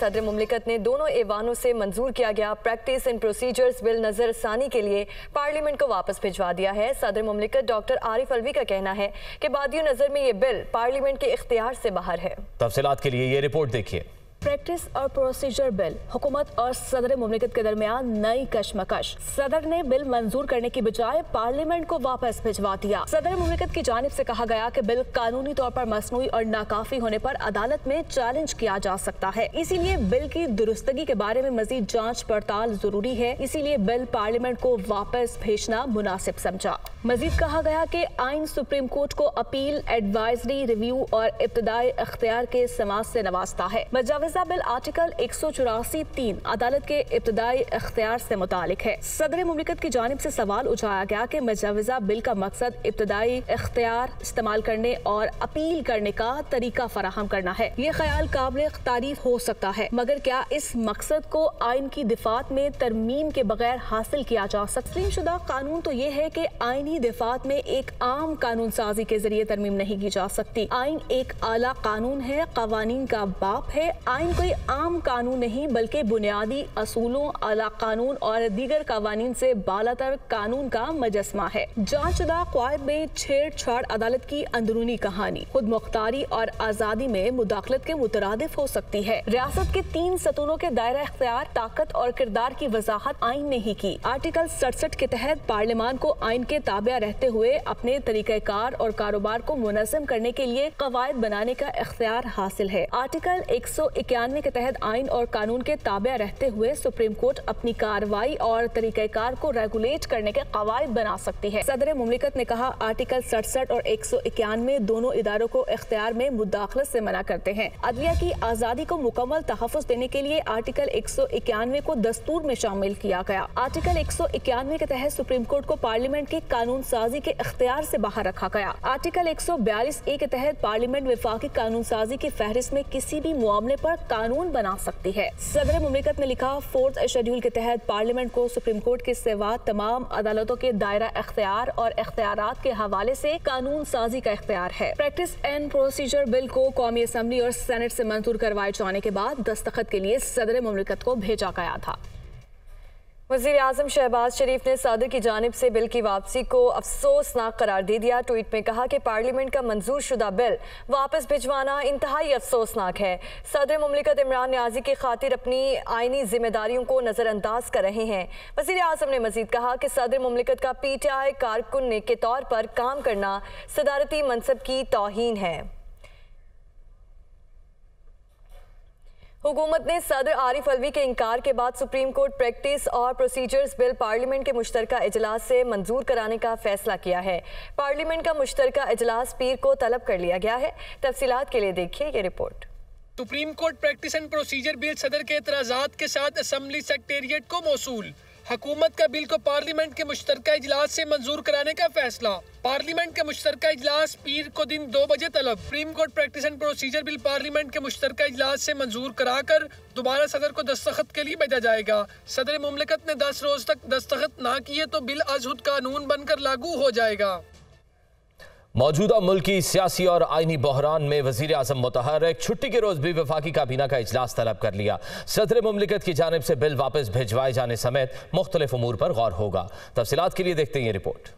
सदर मुमलिकत ने दोनों ऐवानों से मंजूर किया गया प्रैक्टिस एंड प्रोसीजर्स बिल नजरसानी के लिए पार्लियामेंट को वापस भिजवा दिया है। सदर मुमलिकत डॉक्टर आरिफ अलवी का कहना है कि बादियों नजर में ये बिल पार्लियामेंट के इख्तियार से बाहर है। तफसीलात के लिए ये रिपोर्ट देखिए। प्रैक्टिस और प्रोसीजर बिल हुकूमत और सदर मुमलिकत के दरमियान नई कशमकश। सदर ने बिल मंजूर करने की बजाय पार्लियामेंट को वापस भिजवा दिया। सदर मुमलिकत की जानिब से कहा गया कि बिल कानूनी तौर पर मसनूई और नाकाफी होने पर अदालत में चैलेंज किया जा सकता है, इसीलिए बिल की दुरुस्तगी के बारे में मजीद जांच पड़ताल जरूरी है, इसीलिए बिल पार्लियामेंट को वापस भेजना मुनासिब समझा। मजीद कहा गया कि आइन सुप्रीम कोर्ट को अपील, एडवाइजरी, रिव्यू और इब्तदाई इख्तियार के समाज से नवाजता है। मुजावजा बिल आर्टिकल 184(3) अदालत के इब्तदाई इख्तियार से मुतालिक है। सदर मुमलिकत की जानिब से सवाल उठाया गया कि मुजावजा बिल का मकसद इब्तदाई इख्तियार इस्तेमाल करने और अपील करने का तरीका फराहम करना है। ये ख्याल काबिल तारीफ हो सकता है, मगर क्या इस मकसद को आइन की दिफात में तरमीम के बगैर हासिल किया जा सकता? तस्लीम शुदा कानून तो ये है कि आइनी दिफात में एक आम कानून साजी के जरिए तरमीम नहीं की जा सकती। आइन एक आला कानून है, कवानीन का बाप है। आइन कोई आम कानून नहीं बल्कि बुनियादी असूलों, आला कानून और दीगर कवानीन से बालातर कानून का मजस्मा है। जांचदा क़वायद में छेड़छाड़ अदालत की अंदरूनी कहानी खुद मुख्तारी और आज़ादी में मुदाखलत के मुतरादिफ हो सकती है। रियासत के 3 सतूनों के दायरा इख्तियार, ताकत और किरदार की वजाहत आइन ने ही की। आर्टिकल 67 के तहत पार्लियामान को आइन के ताबे रहते हुए अपने तरीक़ेकार और कारोबार को मुनज़्ज़म करने के लिए क़वायद बनाने का इख्तियार हासिल है। आर्टिकल 191 के तहत आइन और कानून के ताबे रहते हुए सुप्रीम कोर्ट अपनी कार्रवाई और तरीक़ेकार को रेगुलेट करने के क़वायद बना सकती है। सदर मुमलिकत ने कहा, आर्टिकल 67 और 191 दोनों इदारों को इख्तियार में मुदाखलत से मना करते हैं। अदलिया की आज़ादी को मुकम्मल तहफ़्फ़ुज़ देने के लिए आर्टिकल 191 को दस्तूर में शामिल किया गया। आर्टिकल 191 के तहत सुप्रीम कोर्ट को पार्लियामेंट की कानून साजी के इख्तियार से बाहर रखा गया। आर्टिकल 142A के तहत पार्लियामेंट विफाकी कानून साजी की फहरिस्त में किसी भी मामले पर कानून बना सकती है। सदर मुमलिकत ने लिखा, 4th शेड्यूल के तहत पार्लियामेंट को सुप्रीम कोर्ट के सिवा तमाम अदालतों के दायरा इख्तियार और इख्तियारात के हवाले से कानून साजी का इख्तियार है। प्रैक्टिस एंड प्रोसीजर बिल को कौमी असम्बली और सेनेट से मंजूर करवाए जाने के बाद दस्तखत के लिए सदर मुमलिकत को भेजा गया था। वज़ीर आज़म शहबाज शरीफ ने सदर की जानिब से बिल की वापसी को अफसोसनाक करार दे दिया। ट्वीट में कहा कि पार्लियामेंट का मंजूर शुदा बिल वापस भिजवाना इंतहाई अफसोसनाक है। सदर मुमलिकत इमरान नियाज़ी की खातिर अपनी आइनी जिम्मेदारियों को नज़रअंदाज कर रहे हैं। वज़ीर आज़म ने मजीद कहा कि सदर मुमलिकत का PTI कारकुन के तौर पर काम करना सदारती मनसब की तौहीन है। हुकूमत ने सदर आरिफ अलवी के इनकार के बाद सुप्रीम कोर्ट प्रैक्टिस और प्रोसीजर्स बिल पार्लियामेंट के मुश्तरका इजलास से मंजूर कराने का फैसला किया है। पार्लियामेंट का मुश्तरका इजलास पीर को तलब कर लिया गया है। तफसीलात के लिए देखिए ये report. Supreme court practice and procedure bill सदर के एतराज़ात के साथ असम्बली सेक्रेटेरिएट को मौसूल। हुकूमत का बिल को पार्लियामेंट के मुश्तरका इजलास से मंजूर कराने का फैसला। पार्लियामेंट का मुश्तरका इजलास पीर को दिन 2 बजे तलब। Supreme court practice and procedure bill parliament के मुश्तरका इजलास से मंजूर कराकर दोबारा सदर को दस्तखत के लिए भेजा जाएगा। सदर मुमलिकत ने 10 रोज तक दस्तखत ना किए तो बिल अज़हुद कानून बनकर लागू हो जाएगा। मौजूदा मुल्की सियासी और आइनी बहरान में वज़ीर आज़म मुतहर्रिक छुट्टी के रोज भी वफाकी काबीना का इजलास तलब कर लिया। सदर मुमलिकत की जानिब से बिल वापस भिजवाए जाने समेत मुख्तलिफ उमूर पर गौर होगा। तफसीलात के लिए देखते हैं ये रिपोर्ट।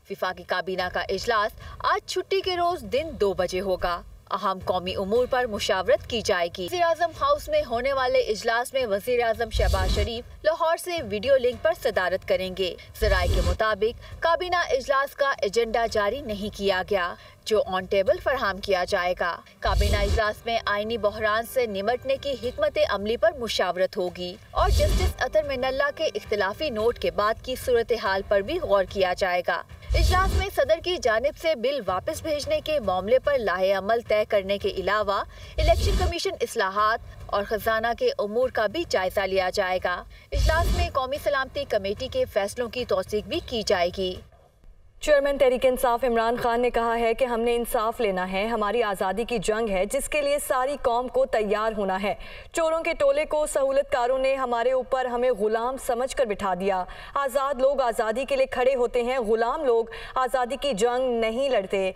वफाकी काबीना का इजलास आज छुट्टी के रोज दिन 2 बजे होगा। अहम कौमी उमूर पर मुशावरत की जाएगी। वज़ीर आज़म हाउस में होने वाले इजलास में वज़ीर आज़म शहबाज शरीफ लाहौर से वीडियो लिंक पर सदारत करेंगे। ज़राए के मुताबिक काबीना इजलास का एजेंडा जारी नहीं किया गया, जो ऑन टेबल फरहम किया जाएगा। काबीना इजलास में आइनी बहरान से निमटने की हिकमत अमली पर मुशावरत होगी और जस्टिस अतर मिनल्ला के इख्तिलाफी नोट के बाद की सूरत हाल पर भी गौर किया जाएगा। इजलास में सदर की जानिब से बिल वापस भेजने के मामले पर लाहे अमल तय करने के अलावा इलेक्शन कमीशन इस्लाहात और खजाना के उमूर का भी जायजा लिया जाएगा। इजलास में कौमी सलामती कमेटी के फैसलों की तौसीक भी की जाएगी। चेयरमैन तहरीक इंसाफ इमरान खान ने कहा है कि हमने इंसाफ लेना है, हमारी आज़ादी की जंग है जिसके लिए सारी कौम को तैयार होना है। चोरों के टोले को सहूलतकारों ने हमारे ऊपर हमें गुलाम समझकर बिठा दिया। आज़ाद लोग आज़ादी के लिए खड़े होते हैं, गुलाम लोग आज़ादी की जंग नहीं लड़ते।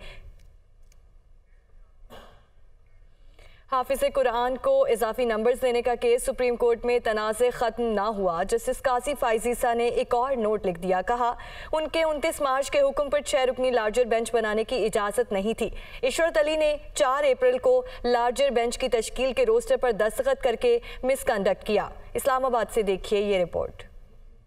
हाफिज कुरान को इजाफी नंबर्स देने का केस सुप्रीम कोर्ट में तनाज़े खत्म ना हुआ। जस्टिस काजी फाइज ईसा ने एक और नोट लिख दिया। कहा उनके 29 मार्च के हुक्म पर 6 रुकनी लार्जर बेंच बनाने की इजाज़त नहीं थी। इशरत अली ने 4 अप्रैल को लार्जर बेंच की तश्कील के रोस्टर पर दस्तखत करके मिसकंडक्ट किया। इस्लामाबाद से देखिए ये रिपोर्ट।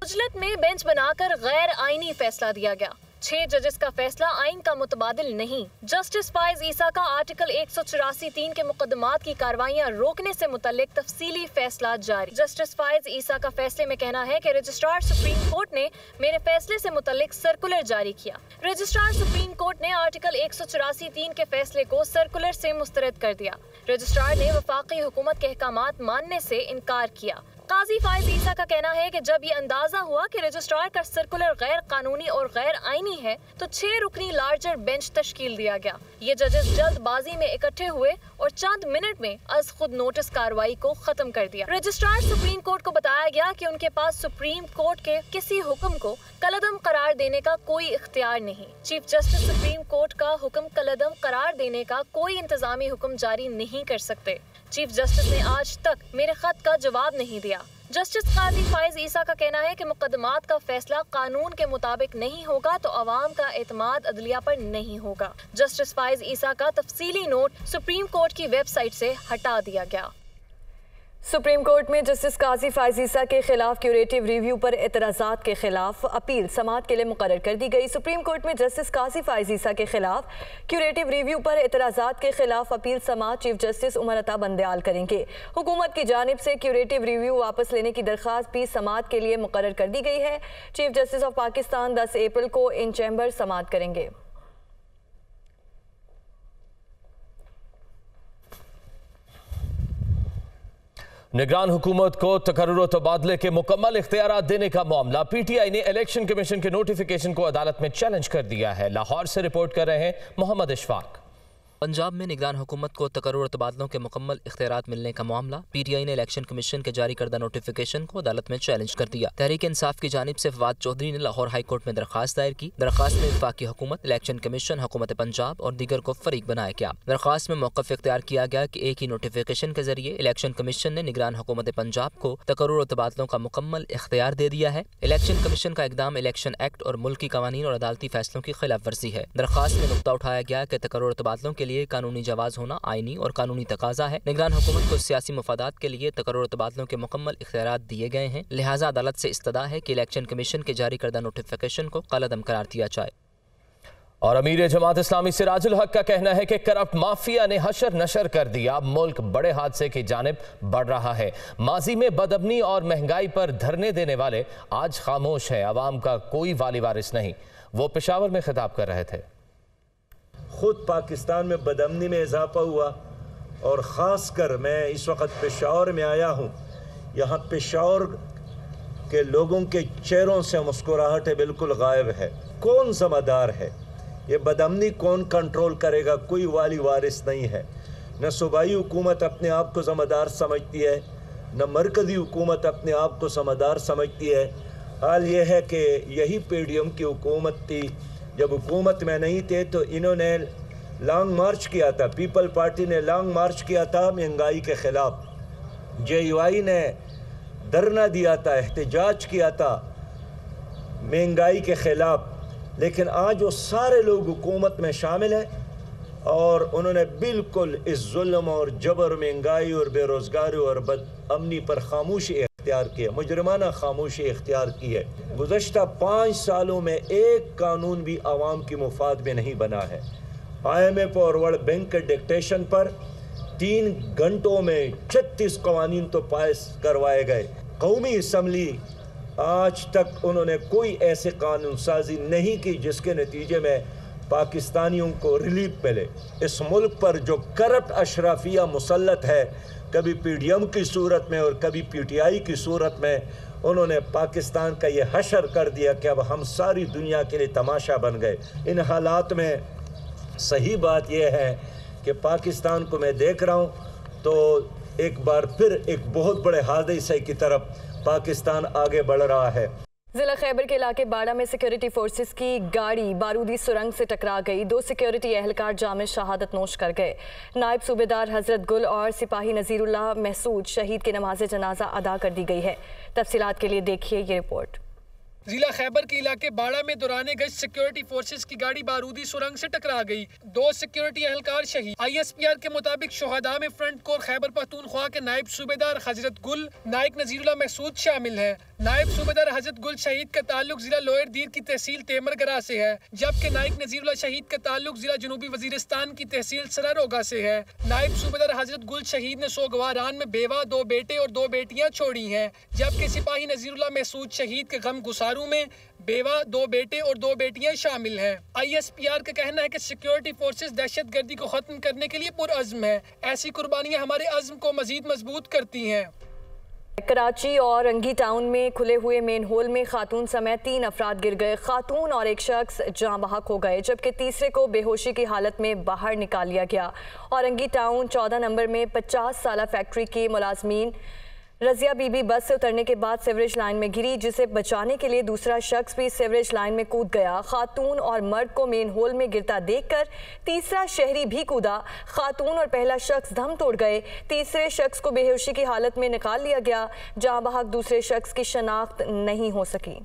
उजलत में बेंच बनाकर गैर आईनी फैसला दिया गया। 6 जजेस का फैसला आइन का मुतबादिल नहीं। जस्टिस फाइज ईसा का आर्टिकल 184(3) के मुकदमात की कार्रवाइयां रोकने से मुतल्लिक तफसीली फैसला जारी। जस्टिस फाइज ईसा का फैसले में कहना है कि रजिस्ट्रार सुप्रीम कोर्ट ने मेरे फैसले से मुतल्लिक सर्कुलर जारी किया। रजिस्ट्रार सुप्रीम कोर्ट ने आर्टिकल 184(3) के फैसले को सर्कुलर से मुस्तरद कर दिया। रजिस्ट्रार ने वफाकी हुकूमत के अहकामात मानने से इनकार किया। काजी फाइज ईसा का कहना है कि जब ये अंदाजा हुआ कि रजिस्ट्रार का सर्कुलर गैर कानूनी और गैर आईनी है तो 6 रुकनी लार्जर बेंच तश्कील दिया गया। ये जजेस जल्दबाजी में इकट्ठे हुए और चंद मिनट में अज खुद नोटिस कार्रवाई को खत्म कर दिया। रजिस्ट्रार सुप्रीम कोर्ट को बताया गया कि उनके पास सुप्रीम कोर्ट के किसी हुक्म को कलअदम करार देने का कोई इख्तियार नहीं। चीफ जस्टिस सुप्रीम कोर्ट का हुक्म कलअदम करार देने का कोई इंतजामी हुक्म जारी नहीं कर सकते। चीफ जस्टिस ने आज तक मेरे खत का जवाब नहीं दिया। जस्टिस काजी फाइज ईसा का कहना है कि मुकदमात का फैसला कानून के मुताबिक नहीं होगा तो अवाम का एतमाद अदलिया पर नहीं होगा। जस्टिस फाइज ईसा का तफसीली नोट सुप्रीम कोर्ट की वेबसाइट से हटा दिया गया। सुप्रीम कोर्ट में जस्टिस काजी फाइज ईसा के खिलाफ क्यूरेटिव रिव्यू पर एतराज़ात के खिलाफ अपील समाअत के लिए मुकर्रर कर दी गई। सुप्रीम कोर्ट में जस्टिस काजी फाइज ईसा के खिलाफ क्यूरेटिव रिव्यू पर एतराज़ात के खिलाफ appeal समाअत chief justice Umar Ata Bandial करेंगे। हुकूमत की जानिब से क्यूरेटिव रिव्यू वापस लेने की दरख्वास्त भी समाअत के लिए मुकर्रर कर दी गई है। चीफ जस्टिस ऑफ पाकिस्तान 10 अप्रैल को इन चैम्बर समाअत करेंगे। निगरान हुकूमत को तकर्रुर तबादले के मुकम्मल इख्तियारात देने का मामला। पीटीआई ने इलेक्शन कमीशन के नोटिफिकेशन को अदालत में चैलेंज कर दिया है। लाहौर से रिपोर्ट कर रहे हैं मोहम्मद इशफाक। पंजाब में निगरान हुकूमत को तकर्रुर तबादलों के मुकम्मल इख्तियारात मिलने का मामला। पीटीआई ने इलेक्शन कमीशन के जारी करदा नोटिफिकेशन को अदालत में चैलेंज कर दिया। तहरीक इंसाफ की जानिब से फवाद चौधरी ने लाहौर हाई कोर्ट में दरखास्त दायर की। दरखास्त में वफाकी हुकूमत, इलेक्शन कमीशन, हुकूमत पंजाब और दीगर को फरीक बनाया गया। दरखास्त में मौक़िफ़ इख्तियार किया गया कि एक ही नोटिफिकेशन के जरिए इलेक्शन कमीशन ने निगरान हुकूमत पंजाब को तकर्रुर तबादलों का मुकम्मल इख्तियार दे दिया है। इलेक्शन कमीशन का इकदाम इलेक्शन एक्ट और मुल्की कवानीन और अदालती फैसलों की खिलाफ वर्जी है। दरखास्त में नुक्ता उठाया गया कि तकर्रुर तबादलों के लिए कानूनी जवाब होना आईनी और कानूनी तकाजा है। निगरान हुकूमत को सियासी मफादात के लिए तकर्रुर तबादलों के मुकम्मल इख्तियारात दिए गए हैं। लिहाजा अदालत से इस्तदा है कि इलेक्शन कमीशन के जारी करदा नोटिफिकेशन को कलअदम करार दिया जाए। और अमीर जमात इस्लामी सिराजुल हक का कहना है कि करप्ट माफिया ने हशर नशर कर दिया। मुल्क बड़े हादसे की जानिब बढ़ रहा है। माजी में बदअमनी और महंगाई पर धरने देने वाले आज खामोश है। अवाम का कोई वाली वारिस नहीं। वो पेशावर में खिताब कर रहे थे। खुद पाकिस्तान में बदअमनी में इजाफा हुआ और ख़ास कर मैं इस वक्त पेशावर में आया हूँ। यहाँ पेशावर के लोगों के चेहरों से मुस्कुराहट बिल्कुल गायब है। कौन ज़िम्मेदार है? ये बदअमनी कौन कंट्रोल करेगा? कोई वाली वारिस नहीं है। न सूबाई हुकूमत अपने आप को ज़िम्मेदार समझती है, न मरकज़ी हुकूमत अपने आप को ज़िम्मेदार समझती है। हाल ये है कि यही पीडीएम की हुकूमत थी, जब हुकूमत में नहीं थे तो इन्होंने लॉन्ग मार्च किया था। पीपल पार्टी ने लॉन्ग मार्च किया था महंगाई के ख़िलाफ़। जेयूआई ने धरना दिया था, एहतजाज किया था महंगाई के ख़िलाफ़। लेकिन आज वो सारे लोग हुकूमत में शामिल हैं और उन्होंने बिल्कुल इस जुल्म और जबर, महंगाई और बेरोज़गारी और बदअमनी पर खामोशी इख्तियार की है, मुजरमाना खामोशी इख्तियार की है। गुज़श्ता 5 सालों में एक कानून भी आवाम की मुफाद में नहीं बना है। IMF और वर्ल्ड बैंक के डिक्टेशन पर 3 घंटों में 36 कवानीन तो पास करवाए गए। कौमी असम्बली आज तक उन्होंने कोई ऐसे कानून साजी नहीं की जिसके नतीजे में पाकिस्तानियों को रिलीफ मिले। इस मुल्क पर जो करप्ट अशराफिया मुसल्लत है, कभी पीडीएम की सूरत में और कभी पीटीआई की सूरत में, उन्होंने पाकिस्तान का ये हशर कर दिया कि अब हम सारी दुनिया के लिए तमाशा बन गए। इन हालात में सही बात यह है कि पाकिस्तान को मैं देख रहा हूँ तो एक बार फिर एक बहुत बड़े हादसे की तरफ पाकिस्तान आगे बढ़ रहा है। जिला खैबर के इलाके बाड़ा में सिक्योरिटी फोर्सेस की गाड़ी बारूदी सुरंग से टकरा गई। 2 सिक्योरिटी एहलकार जाम शहादत नोश कर गए। नायब सूबेदार हजरत गुल और सिपाही नजीरुल्लाह महसूद शहीद की नमाज जनाजा अदा कर दी गई है। तफसीलात के लिए देखिए ये रिपोर्ट। जिला खैबर के इलाके बाड़ा में दौरान गश्त सिक्योरिटी फोर्सेस की गाड़ी बारूदी सुरंग से टकरा गई। 2 सिक्योरिटी एहलकार शहीद। ISPR के मुताबिक शोहदा में फ्रंट कोर खैबर पख्तूनख्वा के नायब सूबेदार हजरत गुल, नायक नजीरुल्लाह महसूद शामिल है। नायब सूबेदार हजरत गुल शहीद का ताल्लुक जिला लोअर दीर की तहसील तेमरगरा से है, जबकि नायक नजीरुल्लाह शहीद का ताल्लुक जिला जनूबी वजीरिस्तान की तहसील सरारोगा से है। नायब सूबेदार हजरत गुल शहीद ने सोगवारान में बेवा, 2 बेटे और 2 बेटियां छोड़ी हैं, जबकि सिपाही नजीरुल्लाह महसूद शहीद के गम गुसारू में बेवा, 2 बेटे और 2 बेटियां शामिल हैं। ISPR का कहना है कि सिक्योरिटी फोर्सेस दहशतगर्दी को खत्म करने के लिए पुरअज़्म है। ऐसी कुर्बानियां हमारे अज़्म को मजीद मजबूत करती हैं। कराची और रंगी टाउन में खुले हुए मेन होल में खातून समेत 3 अफराद गिर गए। खातून और एक शख्स जाँ बहक हो गए, जबकि तीसरे को बेहोशी की हालत में बाहर निकाल लिया गया। और रंगी टाउन 14 नंबर में 50 साला फैक्ट्री की मुलाजमीन रजिया बीबी बस से उतरने के बाद सीवरेज लाइन में गिरी, जिसे बचाने के लिए दूसरा शख्स भी सीवरेज लाइन में कूद गया। खातून और मर्द को मेन होल में गिरता देखकर तीसरा शहरी भी कूदा। खातून और पहला शख्स दम तोड़ गए। तीसरे शख्स को बेहोशी की हालत में निकाल लिया गया। जहां बहक दूसरे शख्स की शनाख्त नहीं हो सकी।